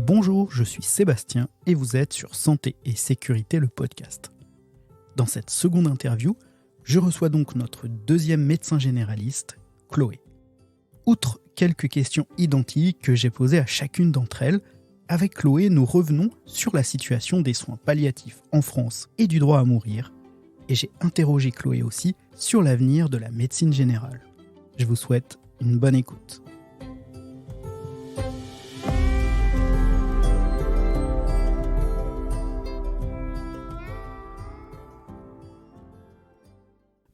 Bonjour, je suis Sébastien et vous êtes sur Santé et Sécurité, le podcast. Dans cette seconde interview, je reçois donc notre deuxième médecin généraliste, Chloé. Outre quelques questions identiques que j'ai posées à chacune d'entre elles, avec Chloé, nous revenons sur la situation des soins palliatifs en France et du droit à mourir, et j'ai interrogé Chloé aussi sur l'avenir de la médecine générale. Je vous souhaite une bonne écoute.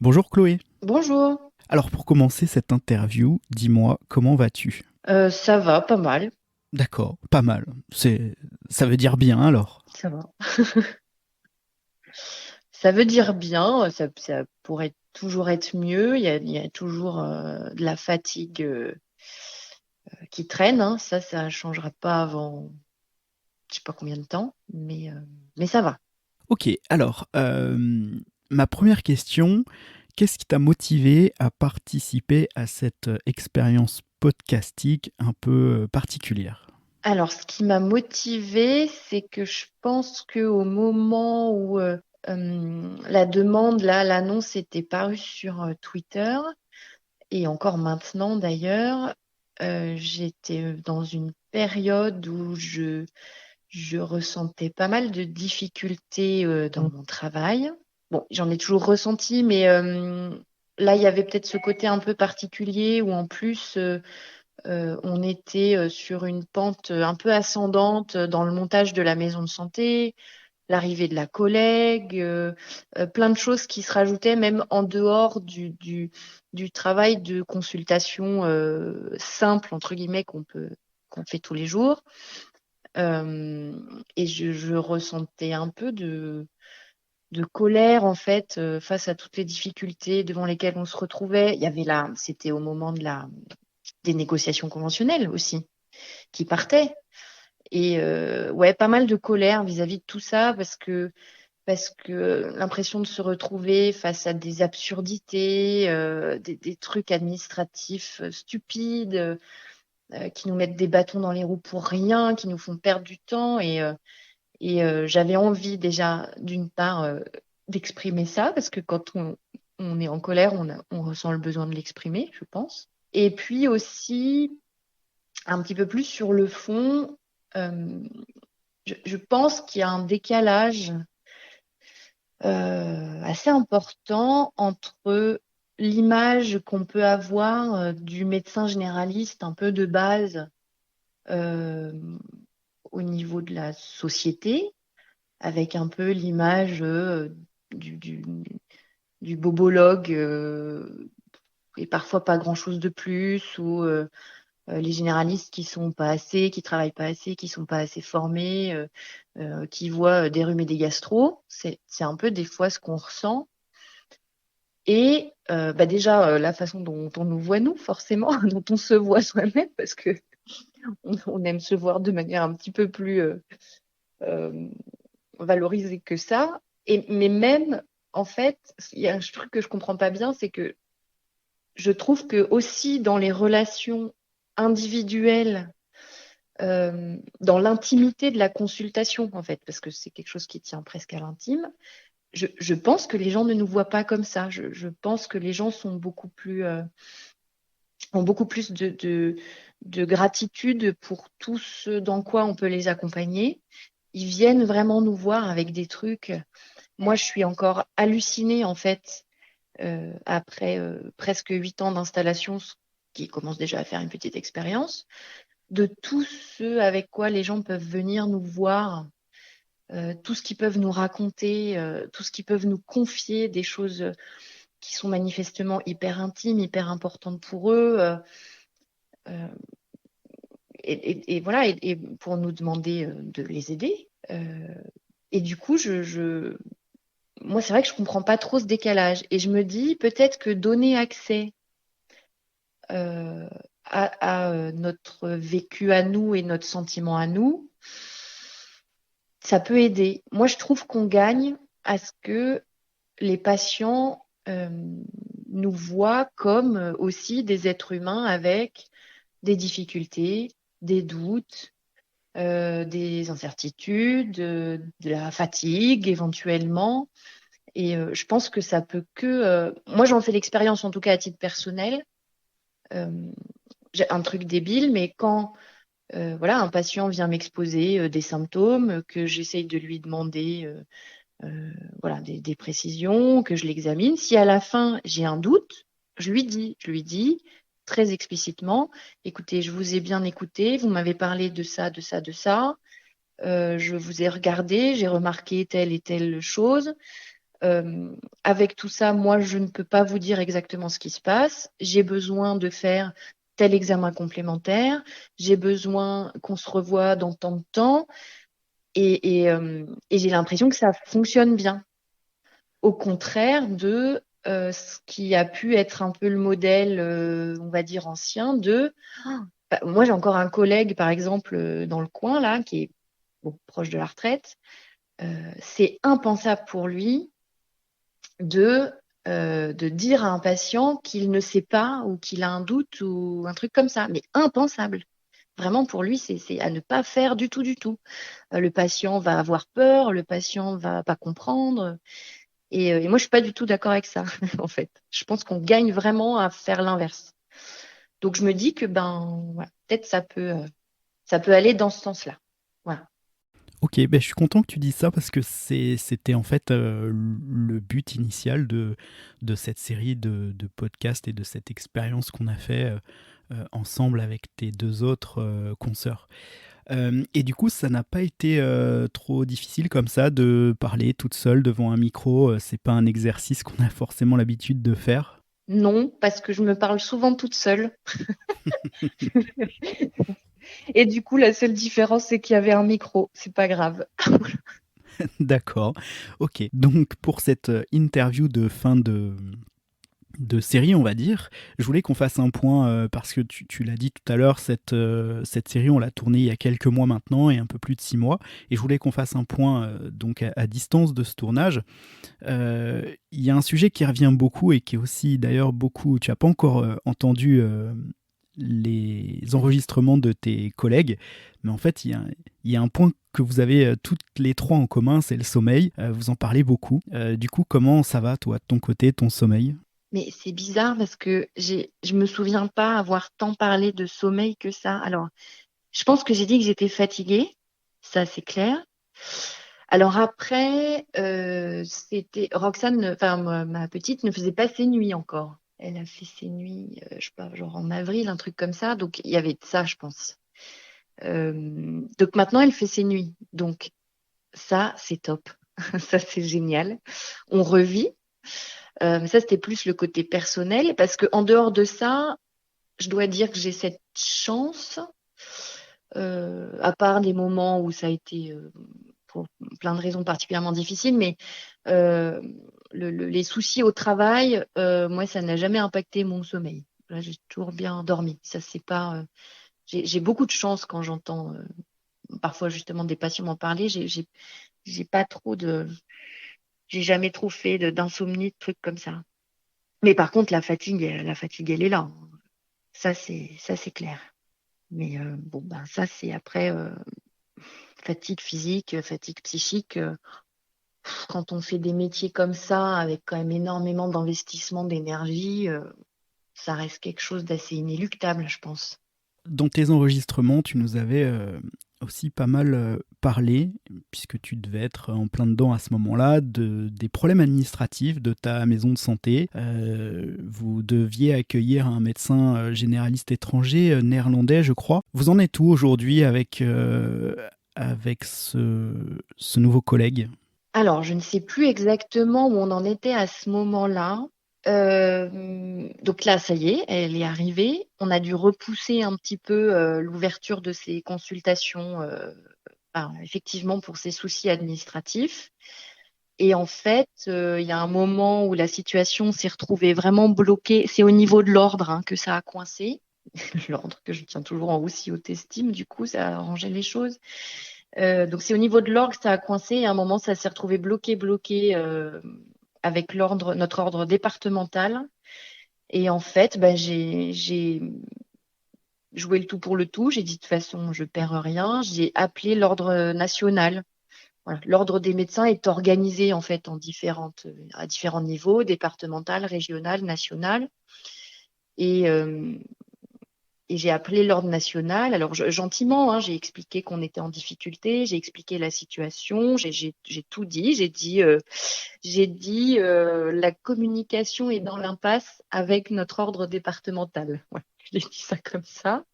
Bonjour Chloé. Bonjour. Alors pour commencer cette interview, dis-moi, comment vas-tu ? Ça va, pas mal. D'accord, pas mal. Ça veut dire bien alors. Ça va. Ça veut dire bien, ça pourrait toujours être mieux. Il y a toujours de la fatigue qui traîne, hein. Ça ne changera pas avant je sais pas combien de temps, mais ça va. Ok, alors, ma première question, qu'est-ce qui t'a motivé à participer à cette expérience podcastique un peu particulière ? Alors, ce qui m'a motivée, c'est que je pense qu'au moment où la demande, là, l'annonce était parue sur Twitter, et encore maintenant d'ailleurs, j'étais dans une période où je ressentais pas mal de difficultés dans mon travail. Bon, j'en ai toujours ressenti, mais là, il y avait peut-être ce côté un peu particulier où en plus, on était sur une pente un peu ascendante dans le montage de la maison de santé, l'arrivée de la collègue, plein de choses qui se rajoutaient même en dehors du travail de consultation simple, entre guillemets, qu'on fait tous les jours. Et je ressentais un peu de colère, en fait, face à toutes les difficultés devant lesquelles on se retrouvait. C'était au moment des négociations conventionnelles aussi, qui partaient. Et ouais, pas mal de colère vis-à-vis de tout ça, parce que l'impression de se retrouver face à des absurdités, des trucs administratifs stupides, qui nous mettent des bâtons dans les roues pour rien, qui nous font perdre du temps. Et j'avais envie déjà, d'une part, d'exprimer ça, parce que quand on est en colère, on ressent le besoin de l'exprimer, je pense. Et puis aussi, un petit peu plus sur le fond, euh, je pense qu'il y a un décalage assez important entre l'image qu'on peut avoir du médecin généraliste un peu de base euh, au niveau de la société, avec un peu l'image du, du, du bobologue et parfois pas grand-chose de plus, ou les généralistes qui travaillent pas assez, qui sont pas assez formés, qui voient des rhumes et des gastro. C'est un peu des fois ce qu'on ressent. Et bah déjà, la façon dont on nous voit, nous, forcément, dont on se voit soi-même, parce que on aime se voir de manière un petit peu plus euh, valorisée que ça. Mais même, en fait, il y a un truc que je comprends pas bien, c'est que je trouve que aussi dans les relations individuelles, dans l'intimité de la consultation, en fait, parce que c'est quelque chose qui tient presque à l'intime, je pense que les gens ne nous voient pas comme ça. Je pense que les gens sont ont beaucoup plus de gratitude pour tout ce dans quoi on peut les accompagner. Ils viennent vraiment nous voir avec des trucs. Moi, je suis encore hallucinée, en fait, après presque 8 ans d'installation, ce qui commence déjà à faire une petite expérience, de tout ce avec quoi les gens peuvent venir nous voir, tout ce qu'ils peuvent nous raconter, tout ce qu'ils peuvent nous confier, des choses qui sont manifestement hyper intimes, hyper importantes pour eux. Euh, et voilà, et pour nous demander de les aider. Et du coup, moi, c'est vrai que je comprends pas trop ce décalage. Et je me dis peut-être que donner accès euh, à notre vécu à nous et notre sentiment à nous, ça peut aider. Moi, je trouve qu'on gagne à ce que les patients nous voient comme aussi des êtres humains avec des difficultés, des doutes, des incertitudes, de la fatigue éventuellement. Et je pense que ça peut que... moi, j'en fais l'expérience, en tout cas à titre personnel. Euh, j'ai un truc débile, mais quand voilà, un patient vient m'exposer des symptômes, que j'essaye de lui demander voilà, des précisions, que je l'examine, si à la fin j'ai un doute, je lui dis très explicitement, écoutez, je vous ai bien écouté, vous m'avez parlé de ça, de ça, de ça. Je vous ai regardé, j'ai remarqué telle et telle chose. Avec tout ça, moi, je ne peux pas vous dire exactement ce qui se passe. J'ai besoin de faire tel examen complémentaire. J'ai besoin qu'on se revoie dans tant de temps. Et j'ai l'impression que ça fonctionne bien. Au contraire de ce qui a pu être un peu le modèle, on va dire, ancien de... Bah, moi, j'ai encore un collègue, par exemple, dans le coin, là, qui est bon, proche de la retraite. C'est impensable pour lui de dire à un patient qu'il ne sait pas ou qu'il a un doute ou un truc comme ça. Mais impensable. Vraiment, pour lui, c'est à ne pas faire du tout, du tout. Le patient va avoir peur, le patient va pas comprendre. Et moi, je suis pas du tout d'accord avec ça, en fait. Je pense qu'on gagne vraiment à faire l'inverse. Donc, je me dis que ben, voilà, peut-être ça peut aller dans ce sens-là. Voilà. Ok, ben je suis content que tu dises ça parce que c'était en fait le but initial de cette série de podcasts et de cette expérience qu'on a fait ensemble avec tes deux autres consoeurs. Et du coup, ça n'a pas été trop difficile comme ça de parler toute seule devant un micro. C'est pas un exercice qu'on a forcément l'habitude de faire. Non, parce que je me parle souvent toute seule. Et du coup, la seule différence, c'est qu'il y avait un micro. C'est pas grave. D'accord. Ok. Donc pour cette interview de fin de série, on va dire, je voulais qu'on fasse un point parce que tu l'as dit tout à l'heure, cette série, on l'a tournée il y a quelques mois maintenant et un peu plus de 6 mois. Et je voulais qu'on fasse un point donc à distance de ce tournage. Il y a un sujet qui revient beaucoup et qui est aussi d'ailleurs beaucoup. Tu n'as pas encore entendu les enregistrements de tes collègues, mais en fait, il y a un point que vous avez toutes les trois en commun, c'est le sommeil. Vous en parlez beaucoup. Du coup, comment ça va, toi, de ton côté, ton sommeil? Mais c'est bizarre parce que je me souviens pas avoir tant parlé de sommeil que ça. Alors, je pense que j'ai dit que j'étais fatiguée. Ça, c'est clair. Alors après, c'était Roxane, enfin ma petite ne faisait pas ses nuits encore. Elle a fait ses nuits, je sais pas, genre en avril, un truc comme ça. Donc il y avait de ça, je pense. Donc maintenant, elle fait ses nuits. Donc ça, c'est top. Ça, c'est génial. On revit. Mais ça, c'était plus le côté personnel parce que en dehors de ça, je dois dire que j'ai cette chance, à part des moments où ça a été pour plein de raisons particulièrement difficiles, mais euh, les soucis au travail, moi, ça n'a jamais impacté mon sommeil. Là, j'ai toujours bien dormi. Ça, c'est pas. J'ai beaucoup de chance quand j'entends parfois justement des patients m'en parler. J'ai pas trop de. J'ai jamais trop fait d'insomnie, de trucs comme ça. Mais par contre, la fatigue, elle est là. Ça, c'est clair. Mais bon, ben ça, c'est après fatigue physique, fatigue psychique. Quand on fait des métiers comme ça, avec quand même énormément d'investissement d'énergie, ça reste quelque chose d'assez inéluctable, je pense. Dans tes enregistrements, tu nous avais aussi pas mal parlé, puisque tu devais être en plein dedans à ce moment-là, des problèmes administratifs de ta maison de santé. Vous deviez accueillir un médecin généraliste étranger, néerlandais, je crois. Vous en êtes où aujourd'hui avec ce nouveau collègue? Alors, je ne sais plus exactement où on en était à ce moment-là. Donc là, ça y est, elle est arrivée. On a dû repousser un petit peu l'ouverture de ces consultations, effectivement pour ces soucis administratifs. Et en fait, il y a un moment où la situation s'est retrouvée vraiment bloquée. C'est au niveau de l'ordre que ça a coincé. L'ordre que je tiens toujours en aussi haute estime, du coup, ça a arrangé les choses. Donc c'est au niveau de l'orgue, ça a coincé et à un moment, ça s'est retrouvé bloqué avec notre ordre départemental. Et en fait, ben, jouer le tout pour le tout. J'ai dit, de toute façon, je perds rien. J'ai appelé l'ordre national. Voilà. L'ordre des médecins est organisé en fait à différents niveaux, départemental, régional, national. Et, euh, et j'ai appelé l'ordre national. Alors gentiment, hein, j'ai expliqué qu'on était en difficulté, j'ai expliqué la situation, j'ai tout dit. J'ai dit la communication est dans l'impasse avec notre ordre départemental. Ouais, j'ai dit ça comme ça.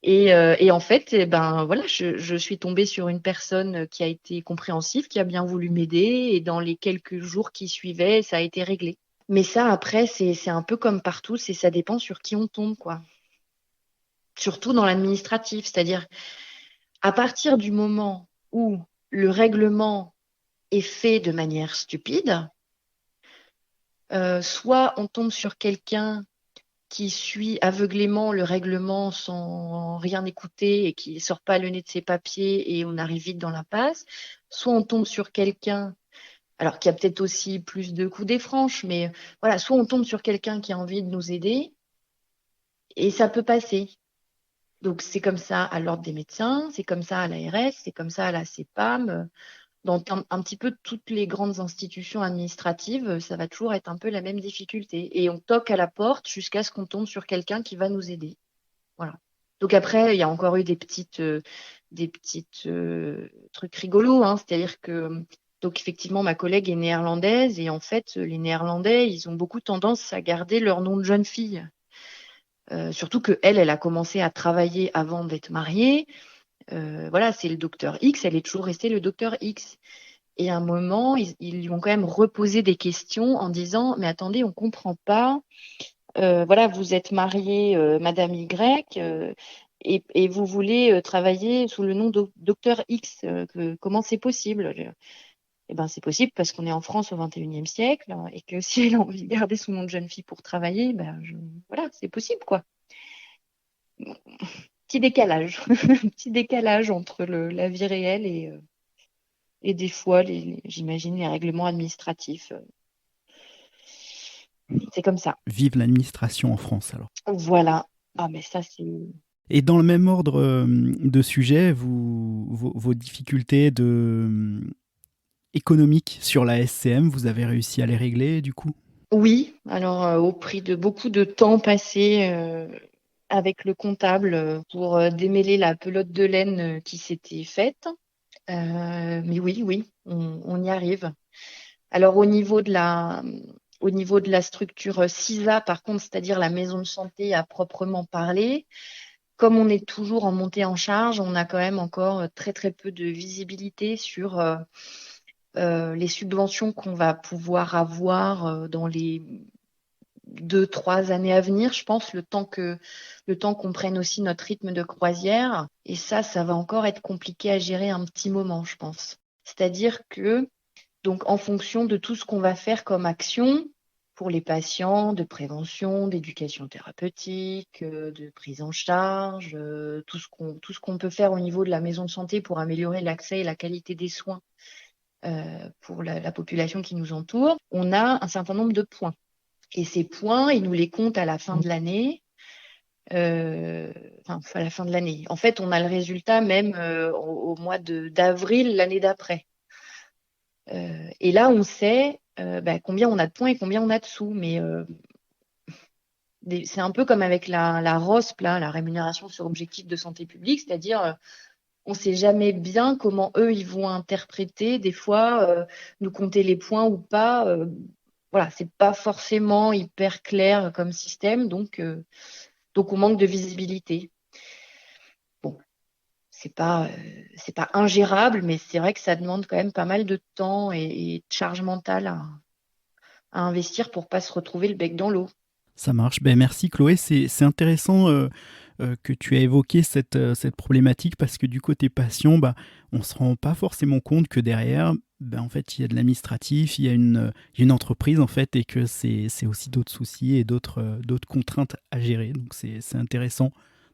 Et en fait, eh ben voilà, je suis tombée sur une personne qui a été compréhensive, qui a bien voulu m'aider, et dans les quelques jours qui suivaient, ça a été réglé. Mais ça, après, c'est un peu comme partout, ça dépend sur qui on tombe, quoi. Surtout dans l'administratif, c'est-à-dire à partir du moment où le règlement est fait de manière stupide, soit on tombe sur quelqu'un qui suit aveuglément le règlement sans rien écouter et qui sort pas le nez de ses papiers et on arrive vite dans l'impasse, soit on tombe sur quelqu'un, alors qui a peut-être aussi plus de coups des franches, mais voilà, soit on tombe sur quelqu'un qui a envie de nous aider et ça peut passer. Donc c'est comme ça à l'ordre des médecins, c'est comme ça à l'ARS, c'est comme ça à la CEPAM. Dans un petit peu toutes les grandes institutions administratives, ça va toujours être un peu la même difficulté. Et on toque à la porte jusqu'à ce qu'on tombe sur quelqu'un qui va nous aider. Voilà. Donc après, il y a encore eu des petites trucs rigolos, hein. C'est-à-dire que donc effectivement, ma collègue est néerlandaise et en fait, les Néerlandais, ils ont beaucoup tendance à garder leur nom de jeune fille. Surtout que elle a commencé à travailler avant d'être mariée. Voilà, c'est le docteur X, elle est toujours restée le docteur X. Et à un moment, ils lui ont quand même reposé des questions en disant, mais attendez, on comprend pas. Voilà, vous êtes mariée, Madame Y, et vous voulez travailler sous le nom de docteur X. Comment c'est possible? Eh ben, c'est possible parce qu'on est en France au XXIe siècle, hein, et que si elle a envie de garder son nom de jeune fille pour travailler, ben voilà, c'est possible, quoi. Petit décalage, petit décalage entre la vie réelle et des fois, j'imagine, les règlements administratifs. C'est comme ça. Vive l'administration en France alors. Voilà. Ah, mais ça, c'est. Et dans le même ordre de sujet, vos difficultés économiques sur la SCM, vous avez réussi à les régler du coup? Oui, alors au prix de beaucoup de temps passé avec le comptable pour démêler la pelote de laine qui s'était faite. Mais oui, oui, on y arrive. Alors au niveau de la structure CISA, par contre, c'est-à-dire la maison de santé à proprement parler, comme on est toujours en montée en charge, on a quand même encore très très peu de visibilité sur les subventions qu'on va pouvoir avoir dans les 2, 3 années à venir, je pense, le temps qu'on prenne aussi notre rythme de croisière. Et ça va encore être compliqué à gérer un petit moment, je pense. C'est-à-dire que, donc, en fonction de tout ce qu'on va faire comme action pour les patients, de prévention, d'éducation thérapeutique, de prise en charge, tout ce qu'on peut faire au niveau de la maison de santé pour améliorer l'accès et la qualité des soins pour la population qui nous entoure, on a un certain nombre de points. Et ces points, ils nous les comptent à la fin de l'année. Enfin, à la fin de l'année. En fait, on a le résultat même au mois d'avril l'année d'après. Et là, on sait combien on a de points et combien on a de sous. Mais c'est un peu comme avec la ROSP, là, la rémunération sur objectif de santé publique, c'est-à-dire on ne sait jamais bien comment eux, ils vont interpréter, des fois, nous compter les points ou pas. Voilà, c'est pas forcément hyper clair comme système, donc on manque de visibilité. Bon, c'est pas ingérable, mais c'est vrai que ça demande quand même pas mal de temps et de charge mentale à investir pour pas se retrouver le bec dans l'eau. Ça marche. Ben, merci Chloé. C'est intéressant que tu aies évoqué cette problématique parce que du côté patient, on ne se rend pas forcément compte que derrière, en fait, il y a de l'administratif, il y a une entreprise en fait, et que c'est aussi d'autres soucis et d'autres contraintes à gérer. Donc c'est intéressant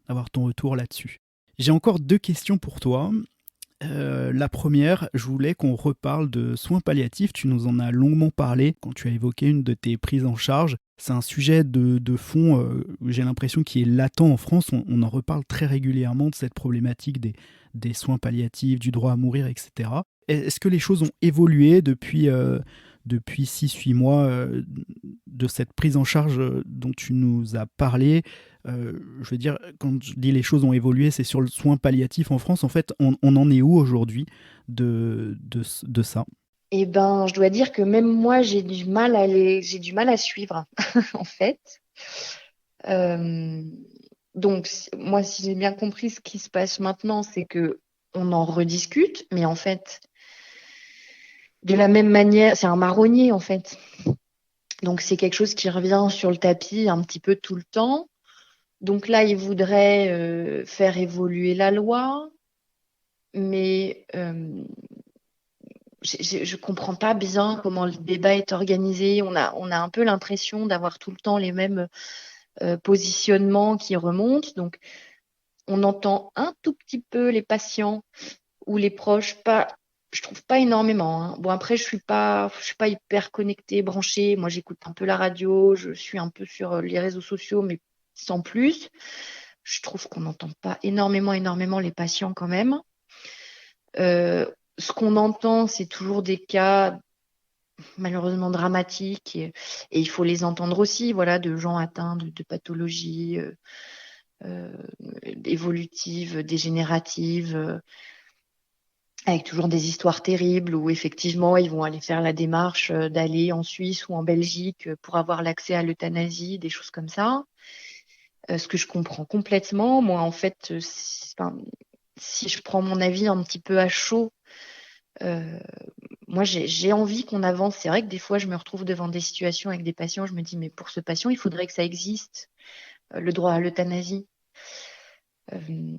d'avoir ton retour là-dessus. J'ai encore 2 questions pour toi. La première, je voulais qu'on reparle de soins palliatifs. Tu nous en as longuement parlé quand tu as évoqué une de tes prises en charge. c'est un sujet de fond, j'ai l'impression, qui est latent en France. On en reparle très régulièrement de cette problématique des soins palliatifs, du droit à mourir, etc. Est-ce que les choses ont évolué depuis 6-8 mois de cette prise en charge dont tu nous as parlé? Je veux dire, quand je dis les choses ont évolué, c'est sur le soin palliatif en France. En fait, on en est où aujourd'hui de ça? Eh ben, je dois dire que même moi, j'ai du mal à suivre, en fait. Euh, donc, moi, si j'ai bien compris, ce qui se passe maintenant, c'est que on en rediscute, mais en fait, de la même manière, c'est un marronnier, en fait. Donc, c'est quelque chose qui revient sur le tapis un petit peu tout le temps. Donc là, ils voudraient faire évoluer la loi, mais je comprends pas bien comment le débat est organisé. On a un peu l'impression d'avoir tout le temps les mêmes positionnements qui remontent. Donc, on entend un tout petit peu les patients ou les proches, pas, je trouve pas énormément, hein. Bon, après, je suis pas hyper connectée, branchée. Moi, j'écoute un peu la radio, je suis un peu sur les réseaux sociaux, mais sans plus. Je trouve qu'on n'entend pas énormément les patients quand même. Euh, Ce qu'on entend, c'est toujours des cas malheureusement dramatiques et il faut les entendre aussi, voilà, de gens atteints de pathologies euh, évolutives, dégénératives, avec toujours des histoires terribles où effectivement ils vont aller faire la démarche d'aller en Suisse ou en Belgique pour avoir l'accès à l'euthanasie, des choses comme ça. Ce que je comprends complètement. Moi, en fait, enfin, si je prends mon avis un petit peu à chaud, euh, moi, j'ai envie qu'on avance. C'est vrai que des fois, je me retrouve devant des situations avec des patients, je me dis, mais pour ce patient, il faudrait que ça existe, le droit à l'euthanasie. Euh,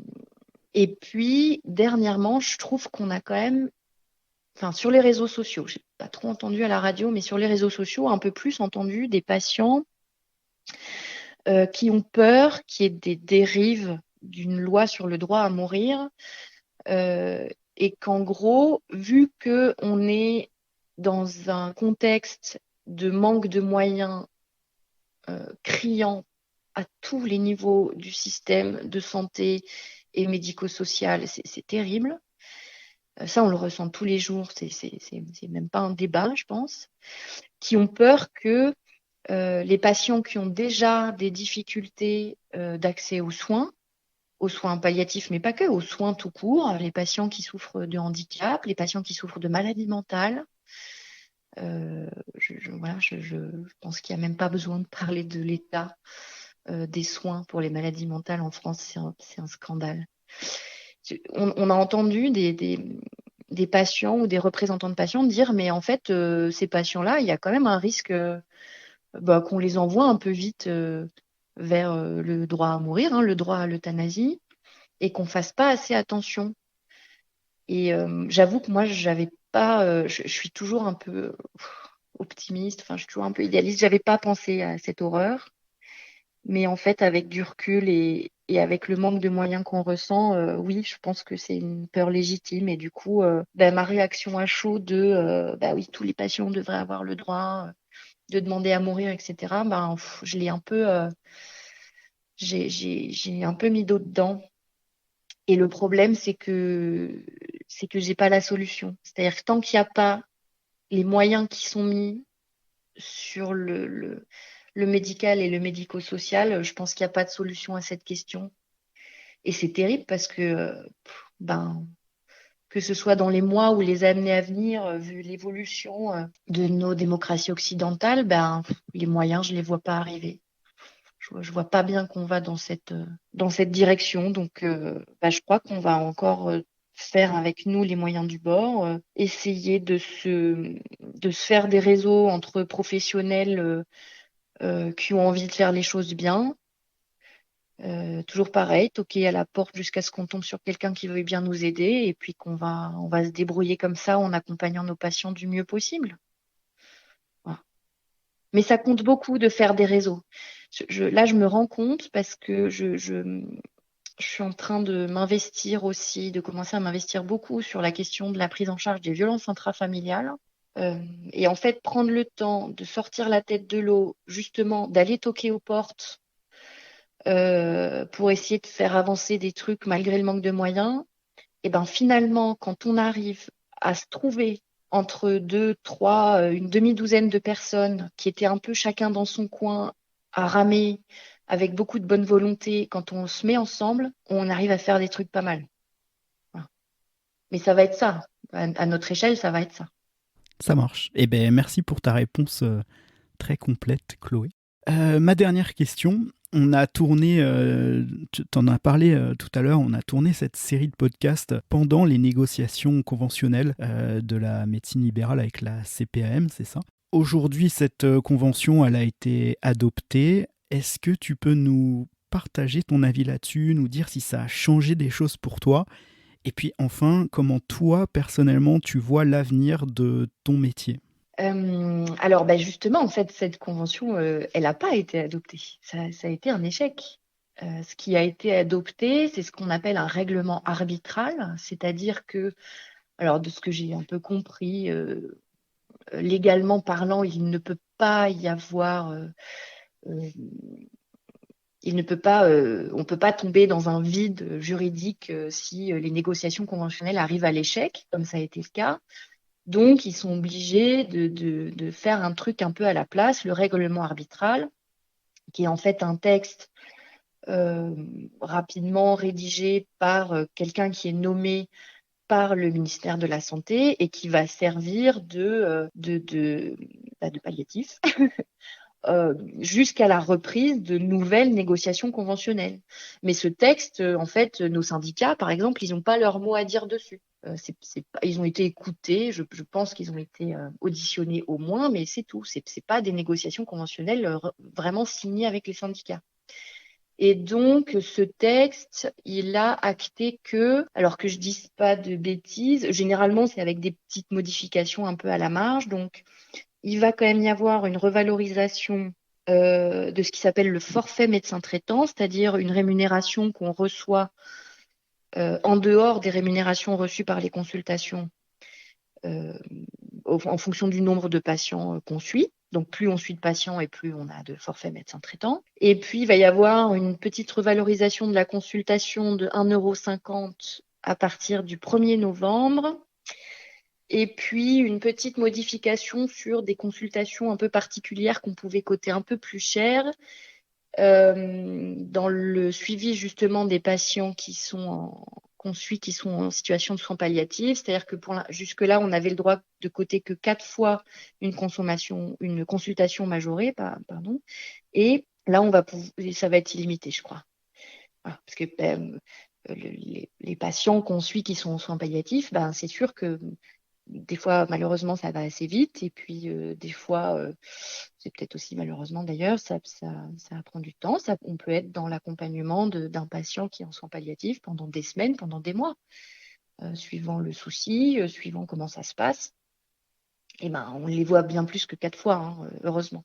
et puis, dernièrement, je trouve qu'on a quand même, enfin, sur les réseaux sociaux, j'ai pas trop entendu à la radio, mais sur les réseaux sociaux, un peu plus entendu des patients qui ont peur qu'il y ait des dérives d'une loi sur le droit à mourir. Et qu'en gros, vu qu'on est dans un contexte de manque de moyens criant à tous les niveaux du système de santé et médico-social, c'est terrible. Ça, on le ressent tous les jours, c'est même pas un débat, je pense, qui ont peur que les patients qui ont déjà des difficultés d'accès aux soins palliatifs, mais pas que, aux soins tout court, les patients qui souffrent de handicap, les patients qui souffrent de maladies mentales. Voilà, je pense qu'il n'y a même pas besoin de parler de l'état des soins pour les maladies mentales en France, c'est un scandale. On a entendu des patients ou des représentants de patients dire, mais en fait, ces patients-là, il y a quand même un risque qu'on les envoie un peu vite vers le droit à mourir, hein, le droit à l'euthanasie, et qu'on fasse pas assez attention. Et j'avoue que moi, j'avais pas, je suis toujours un peu optimiste, enfin, je suis toujours un peu idéaliste. J'avais pas pensé à cette horreur, mais en fait, avec du recul et avec le manque de moyens qu'on ressent, oui, je pense que c'est une peur légitime. Et du coup, ma réaction à chaud bah oui, tous les patients devraient avoir le droit de demander à mourir, etc. Je l'ai un peu, j'ai un peu mis d'eau dedans. Et le problème, c'est que j'ai pas la solution. C'est-à-dire que tant qu'il n'y a pas les moyens qui sont mis sur le médical et le médico-social, je pense qu'il n'y a pas de solution à cette question. Et c'est terrible parce que, que ce soit dans les mois ou les années à venir, vu l'évolution de nos démocraties occidentales, les moyens, je les vois pas arriver. Je vois pas bien qu'on va dans cette direction. Donc, je crois qu'on va encore faire avec nous les moyens du bord, essayer de se faire des réseaux entre professionnels qui ont envie de faire les choses bien. Toujours pareil, toquer à la porte jusqu'à ce qu'on tombe sur quelqu'un qui veuille bien nous aider et puis on va se débrouiller comme ça en accompagnant nos patients du mieux possible. Voilà. Mais ça compte beaucoup de faire des réseaux. Là, je me rends compte parce que je suis en train de m'investir aussi, de commencer à m'investir beaucoup sur la question de la prise en charge des violences intrafamiliales. Et en fait, prendre le temps de sortir la tête de l'eau, justement, d'aller toquer aux portes pour essayer de faire avancer des trucs malgré le manque de moyens, et ben finalement, quand on arrive à se trouver entre deux, trois, une demi-douzaine de personnes qui étaient un peu chacun dans son coin à ramer avec beaucoup de bonne volonté, quand on se met ensemble, on arrive à faire des trucs pas mal. Voilà. Mais ça va être ça. À notre échelle, ça va être ça. Ça marche. Eh ben, merci pour ta réponse très complète, Chloé. Ma dernière question. On a tourné, tu en as parlé tout à l'heure, on a tourné cette série de podcasts pendant les négociations conventionnelles de la médecine libérale avec la CPAM, c'est ça? Aujourd'hui, cette convention, elle a été adoptée. Est-ce que tu peux nous partager ton avis là-dessus, nous dire si ça a changé des choses pour toi? Et puis enfin, comment toi, personnellement, tu vois l'avenir de ton métier? Alors, ben justement, en fait, cette convention, elle n'a pas été adoptée. Ça a été un échec. Ce qui a été adopté, c'est ce qu'on appelle un règlement arbitral, c'est-à-dire que, alors de ce que j'ai un peu compris, légalement parlant, il ne peut pas y avoir, euh, il ne peut pas, on peut pas tomber dans un vide juridique si les négociations conventionnelles arrivent à l'échec, comme ça a été le cas. Donc, ils sont obligés de faire un truc un peu à la place, le règlement arbitral, qui est en fait un texte rapidement rédigé par quelqu'un qui est nommé par le ministère de la Santé et qui va servir de palliatif jusqu'à la reprise de nouvelles négociations conventionnelles. Mais ce texte, en fait, nos syndicats, par exemple, ils n'ont pas leur mot à dire dessus. Ils ont été écoutés, je pense qu'ils ont été auditionnés au moins, mais c'est tout. C'est pas des négociations conventionnelles vraiment signées avec les syndicats. Et donc, ce texte, il a acté que, alors que je dise pas de bêtises, généralement, c'est avec des petites modifications un peu à la marge. Donc, il va quand même y avoir une revalorisation de ce qui s'appelle le forfait médecin traitant, c'est-à-dire une rémunération qu'on reçoit en dehors des rémunérations reçues par les consultations en fonction du nombre de patients qu'on suit. Donc, plus on suit de patients et plus on a de forfait médecin traitant. Et puis, il va y avoir une petite revalorisation de la consultation de 1,50 € à partir du 1er novembre. Et puis, une petite modification sur des consultations un peu particulières qu'on pouvait coter un peu plus cher dans le suivi justement des patients qu'on suit, qui sont en situation de soins palliatifs. C'est-à-dire que jusque-là, on avait le droit de coter que 4 fois une consultation majorée, pardon. Et là, ça va être illimité, je crois. Voilà, parce que les patients qu'on suit qui sont en soins palliatifs, c'est sûr que des fois, malheureusement, ça va assez vite. Et puis, des fois, c'est peut-être aussi malheureusement d'ailleurs, ça prend du temps. On peut être dans l'accompagnement d'un patient qui est en soins palliatifs pendant des semaines, pendant des mois, suivant le souci, suivant comment ça se passe. Et on les voit bien plus que 4 fois, hein, heureusement.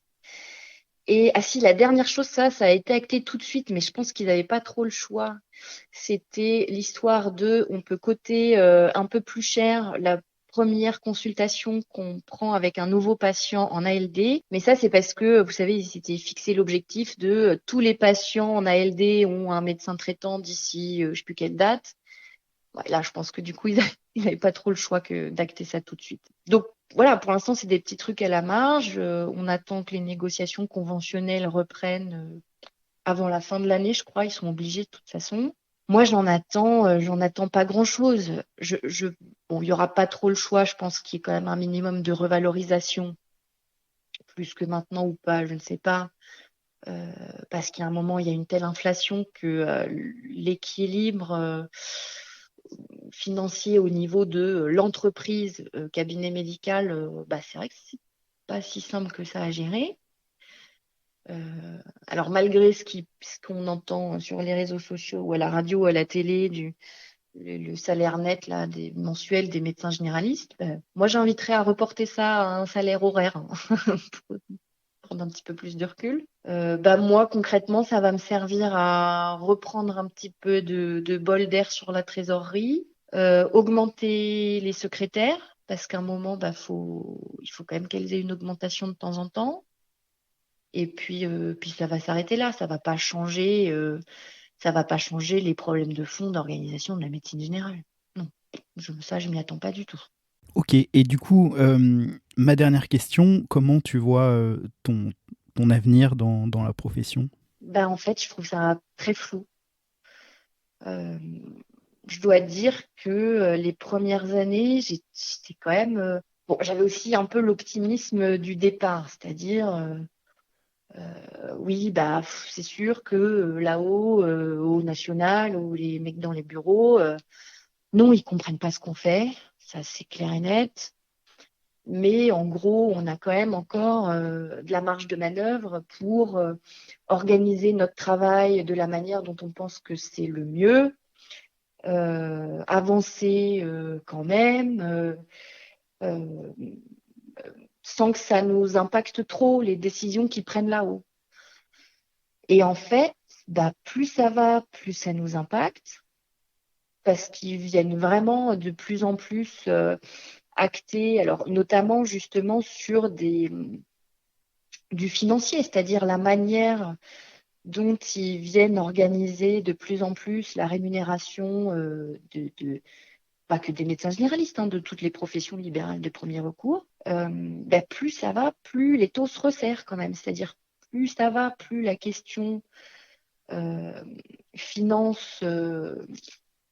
Et si, la dernière chose, ça a été acté tout de suite, mais je pense qu'ils n'avaient pas trop le choix. C'était l'histoire on peut coter un peu plus cher la première consultation qu'on prend avec un nouveau patient en ALD. Mais ça, c'est parce que, vous savez, ils s'étaient fixé l'objectif de tous les patients en ALD ont un médecin traitant d'ici, je ne sais plus quelle date. Ouais, là, je pense que du coup, ils n'avaient pas trop le choix que d'acter ça tout de suite. Donc, voilà, pour l'instant, c'est des petits trucs à la marge. On attend que les négociations conventionnelles reprennent avant la fin de l'année, je crois. Ils sont obligés de toute façon. Moi, j'en attends pas grand-chose. Bon, il y aura pas trop le choix. Je pense qu'il y a quand même un minimum de revalorisation, plus que maintenant ou pas, je ne sais pas. Parce qu'à un moment, il y a une telle inflation que l'équilibre financier au niveau de l'entreprise cabinet médical, c'est vrai que c'est pas si simple que ça à gérer. Alors malgré ce qu'on entend sur les réseaux sociaux ou à la radio ou à la télé le salaire net là, mensuel des médecins généralistes, moi j'inviterais à reporter ça à un salaire horaire pour prendre un petit peu plus de recul. Moi concrètement ça va me servir à reprendre un petit peu de bol d'air sur la trésorerie, augmenter les secrétaires parce qu'à un moment, il faut quand même qu'elles aient une augmentation de temps en temps. Et puis ça va s'arrêter là, ça va pas changer les problèmes de fond d'organisation de la médecine générale. Non, je m'y attends pas du tout. Ok, et du coup, ma dernière question, comment tu vois ton avenir dans la profession? En fait, je trouve ça très flou. Euh, je dois dire que les premières années, j'étais quand même. Bon, j'avais aussi un peu l'optimisme du départ, c'est-à-dire, oui, c'est sûr que là-haut, au national, ou les mecs dans les bureaux, non, ils comprennent pas ce qu'on fait, ça c'est clair et net. Mais en gros, on a quand même encore de la marge de manœuvre pour organiser notre travail de la manière dont on pense que c'est le mieux, avancer quand même, euh, sans que ça nous impacte trop les décisions qu'ils prennent là-haut. Et en fait, plus ça va, plus ça nous impacte, parce qu'ils viennent vraiment de plus en plus acter, alors notamment justement sur du financier, c'est-à-dire la manière dont ils viennent organiser de plus en plus la rémunération pas que des médecins généralistes, hein, de toutes les professions libérales de premier recours. Plus ça va, plus les taux se resserrent quand même. C'est-à-dire plus ça va, plus la question euh, finance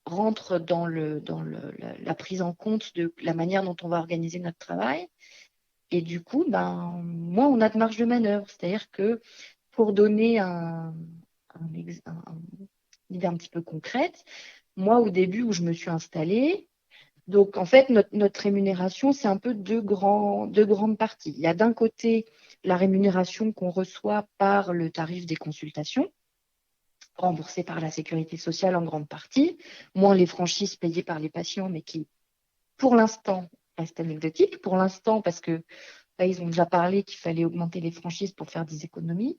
rentre dans la prise en compte de la manière dont on va organiser notre travail. Et du coup, moins on a de marge de manœuvre. C'est-à-dire que pour donner une idée un petit peu concrète, moi, au début où je me suis installée, donc en fait, notre rémunération, c'est un peu deux grandes parties. Il y a d'un côté la rémunération qu'on reçoit par le tarif des consultations, remboursé par la sécurité sociale en grande partie, moins les franchises payées par les patients, mais qui, pour l'instant, restent anecdotiques. Pour l'instant, parce que là, ils ont déjà parlé qu'il fallait augmenter les franchises pour faire des économies.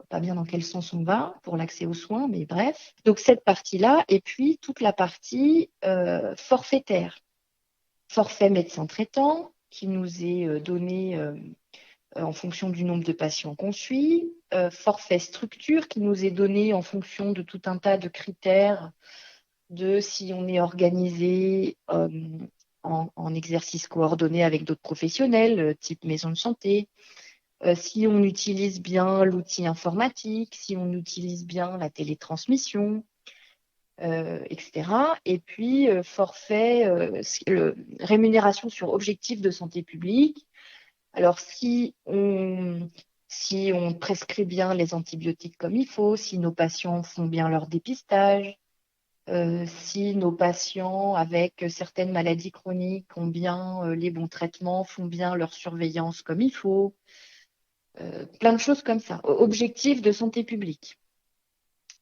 Pas bien dans quel sens on va pour l'accès aux soins, mais bref. Donc cette partie-là, et puis toute la partie forfaitaire. Forfait médecin traitant qui nous est donné en fonction du nombre de patients qu'on suit. Forfait structure qui nous est donné en fonction de tout un tas de critères de si on est organisé en exercice coordonné avec d'autres professionnels, type maison de santé, si on utilise bien l'outil informatique, si on utilise bien la télétransmission, etc. Et puis, forfait, rémunération sur objectif de santé publique. Alors, si on prescrit bien les antibiotiques comme il faut, si nos patients font bien leur dépistage, si nos patients avec certaines maladies chroniques ont bien les bons traitements, font bien leur surveillance comme il faut, plein de choses comme ça. Objectif de santé publique.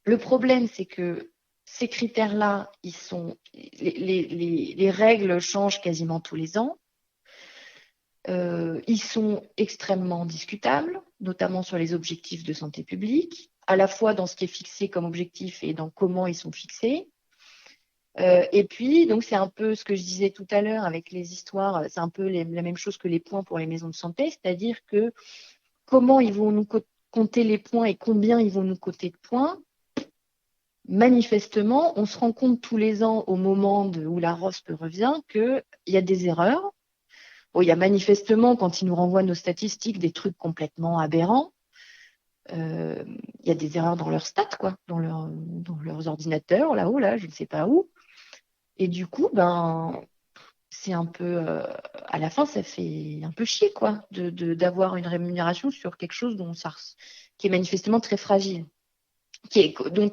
Le problème, c'est que ces critères-là, les règles changent quasiment tous les ans. Ils sont extrêmement discutables, notamment sur les objectifs de santé publique, à la fois dans ce qui est fixé comme objectif et dans comment ils sont fixés. Et puis, donc, c'est un peu ce que je disais tout à l'heure avec les histoires, c'est un peu la même chose que les points pour les maisons de santé, c'est-à-dire que comment ils vont nous compter les points et combien ils vont nous coter de points. Manifestement, on se rend compte tous les ans au moment où la ROSP revient qu'il y a des erreurs. Bon, il y a manifestement, quand ils nous renvoient nos statistiques, des trucs complètement aberrants. Il y a des erreurs dans leurs stats, quoi, dans leurs ordinateurs, là-haut, là, je ne sais pas où. Et du coup, c'est un peu, à la fin, ça fait un peu chier, quoi, d'avoir une rémunération sur quelque chose qui est manifestement très fragile. Dont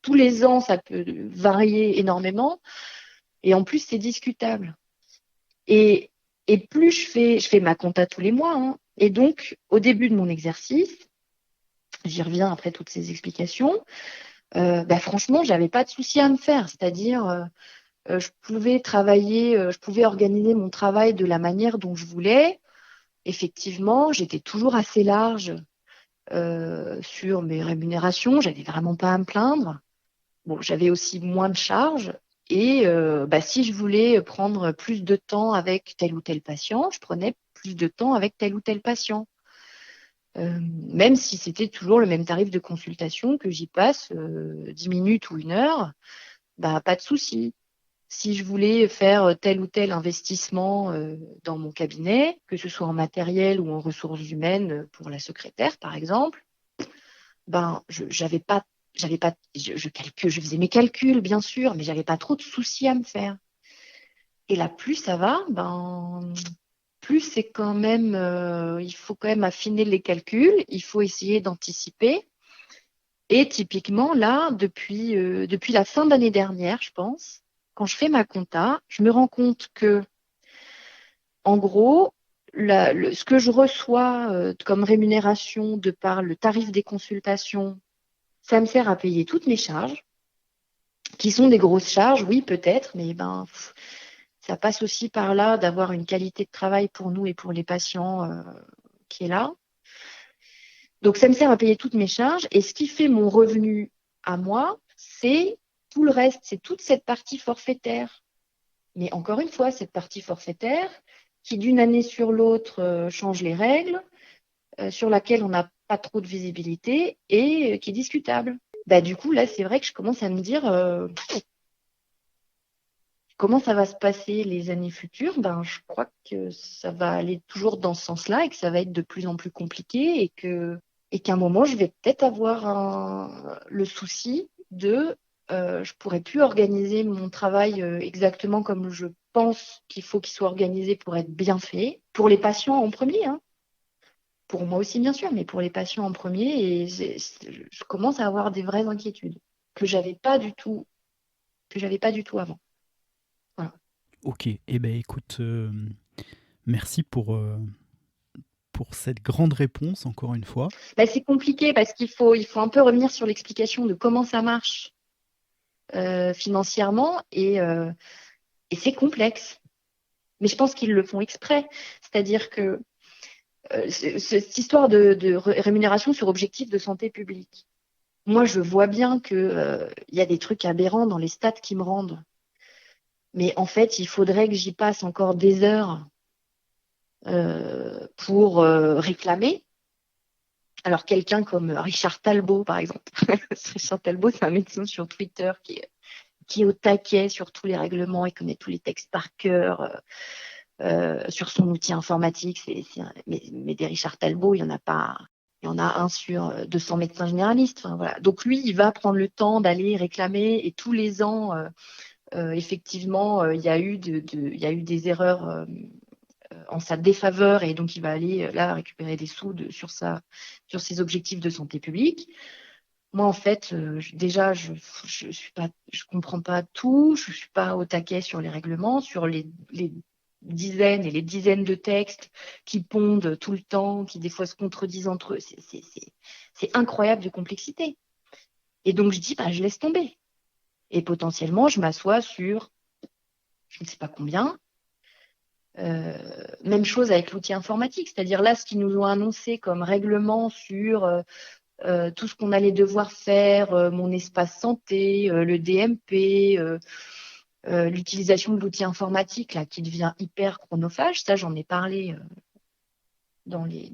tous les ans, ça peut varier énormément. Et en plus, c'est discutable. Et, plus je fais ma compta tous les mois. Hein. Et donc, au début de mon exercice, j'y reviens après toutes ces explications, franchement, j'avais pas de souci à me faire. C'est-à-dire, je pouvais travailler, je pouvais organiser mon travail de la manière dont je voulais. Effectivement, j'étais toujours assez large sur mes rémunérations. J'avais vraiment pas à me plaindre. Bon, j'avais aussi moins de charges, Et si je voulais prendre plus de temps avec tel ou tel patient, je prenais plus de temps avec tel ou tel patient. Même si c'était toujours le même tarif de consultation, que j'y passe 10 minutes ou 1 heure, pas de souci. Si je voulais faire tel ou tel investissement dans mon cabinet, que ce soit en matériel ou en ressources humaines pour la secrétaire, par exemple, je faisais mes calculs, bien sûr, mais j'avais pas trop de soucis à me faire. Et là, plus ça va, plus c'est quand même, il faut quand même affiner les calculs, il faut essayer d'anticiper. Et typiquement, là, depuis la fin d'année dernière, je pense, quand je fais ma compta, je me rends compte que, en gros, ce que je reçois comme rémunération de par le tarif des consultations, ça me sert à payer toutes mes charges, qui sont des grosses charges, oui, peut-être, mais ça passe aussi par là d'avoir une qualité de travail pour nous et pour les patients qui est là. Donc, ça me sert à payer toutes mes charges. Et ce qui fait mon revenu à moi, c'est tout le reste, c'est toute cette partie forfaitaire. Mais encore une fois, cette partie forfaitaire qui, d'une année sur l'autre, change les règles, sur laquelle on n'a pas trop de visibilité et qui est discutable. Du coup, là, c'est vrai que je commence à me dire comment ça va se passer les années futures. Je crois que ça va aller toujours dans ce sens-là et que ça va être de plus en plus compliqué et qu'à un moment, je vais peut-être avoir le souci je pourrais plus organiser mon travail exactement comme je pense qu'il faut qu'il soit organisé pour être bien fait, pour les patients en premier, hein. Pour moi aussi bien sûr, mais pour les patients en premier. Et je commence à avoir des vraies inquiétudes que j'avais pas du tout avant. Voilà. Ok, eh ben écoute, merci pour cette grande réponse, encore une fois. C'est compliqué parce qu'il faut un peu revenir sur l'explication de comment ça marche financièrement et c'est complexe. Mais je pense qu'ils le font exprès. C'est-à-dire que cette histoire de rémunération sur objectif de santé publique, moi, je vois bien qu'il y a des trucs aberrants dans les stats qui me rendent. Mais en fait, il faudrait que j'y passe encore des heures pour réclamer. Alors, quelqu'un comme Richard Talbot, par exemple. Richard Talbot, c'est un médecin sur Twitter qui est au taquet sur tous les règlements, il connaît tous les textes par cœur sur son outil informatique. Mais des Richard Talbot, il n'y en a pas. Il y en a un sur 200 médecins généralistes. Enfin, voilà. Donc lui, il va prendre le temps d'aller réclamer et tous les ans, effectivement, il y a eu des erreurs en sa défaveur et donc il va aller là récupérer des sous sur ses objectifs de santé publique. Moi, en fait, déjà, je comprends pas tout, je suis pas au taquet sur les règlements, sur les dizaines et les dizaines de textes qui pondent tout le temps, qui des fois se contredisent entre eux. C'est incroyable de complexité. Et donc, je dis, je laisse tomber. Et potentiellement, je m'assois sur, je ne sais pas combien. Même chose avec l'outil informatique, c'est-à-dire là, ce qu'ils nous ont annoncé comme règlement sur tout ce qu'on allait devoir faire, mon espace santé, le DMP, l'utilisation de l'outil informatique là, qui devient hyper chronophage. Ça, j'en ai parlé dans les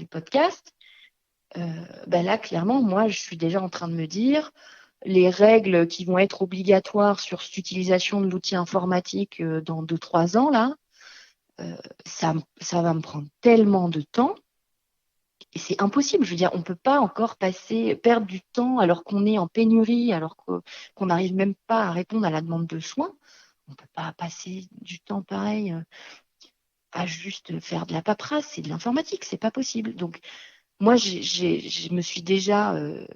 podcasts. Là, clairement, moi, je suis déjà en train de me dire les règles qui vont être obligatoires sur cette utilisation de l'outil informatique dans 2-3 ans, là, ça va me prendre tellement de temps. Et c'est impossible. Je veux dire, on ne peut pas encore perdre du temps alors qu'on est en pénurie, alors qu'on n'arrive même pas à répondre à la demande de soins. On ne peut pas passer du temps pareil à juste faire de la paperasse. C'est de l'informatique, c'est pas possible. Donc, moi, je me suis déjà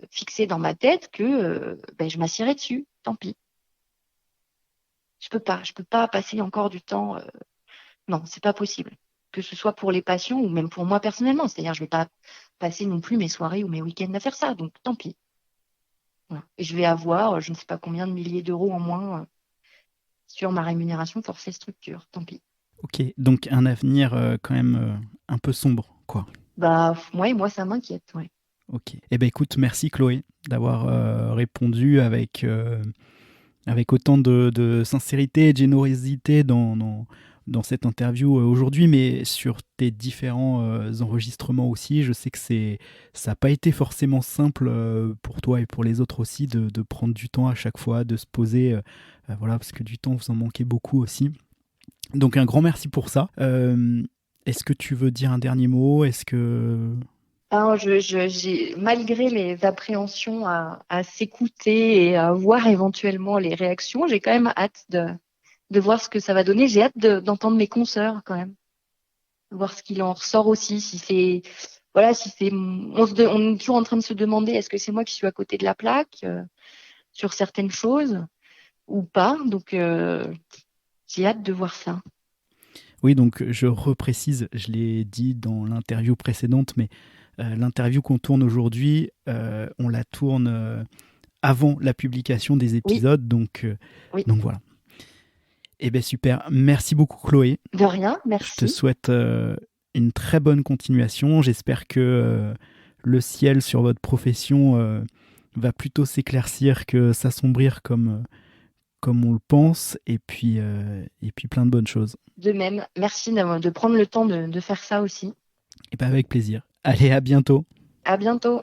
fixé dans ma tête que je m'assierai dessus. Tant pis. Je peux pas passer encore du temps. Non, c'est pas possible. Que ce soit pour les patients ou même pour moi personnellement. C'est-à-dire, je vais pas passer non plus mes soirées ou mes week-ends à faire ça. Donc, tant pis. Voilà. Et je vais avoir, je ne sais pas combien de milliers d'euros en moins sur ma rémunération forfait structure. Tant pis. Ok, donc un avenir quand même un peu sombre, quoi. Moi, ça m'inquiète. Ouais. Ok. Eh ben écoute, merci Chloé d'avoir répondu avec avec autant de sincérité et de générosité dans cette interview aujourd'hui, mais sur tes différents enregistrements aussi. Je sais que ça n'a pas été forcément simple pour toi et pour les autres aussi de prendre du temps à chaque fois, de se poser, voilà, parce que du temps, vous en manquez beaucoup aussi. Donc un grand merci pour ça. Est-ce que tu veux dire un dernier mot? Est-ce que... Alors, malgré les appréhensions à s'écouter et à voir éventuellement les réactions, j'ai quand même hâte de voir ce que ça va donner. J'ai hâte d'entendre mes consoeurs quand même, voir ce qu'il en ressort aussi. Si c'est, voilà, si c'est, on est toujours en train de se demander est-ce que c'est moi qui suis à côté de la plaque sur certaines choses ou pas. Donc, j'ai hâte de voir ça. Oui, donc je reprécise, je l'ai dit dans l'interview précédente, mais l'interview qu'on tourne aujourd'hui, on la tourne avant la publication des Oui, épisodes, oui. donc voilà. Eh bien super, merci beaucoup Chloé. De rien, Je te merci. souhaite une très bonne continuation. J'espère que le ciel sur votre profession va plutôt s'éclaircir que s'assombrir comme on le pense, et puis plein de bonnes choses. De même, merci de prendre le temps de faire ça aussi. Et bien avec plaisir. Allez, à bientôt. À bientôt.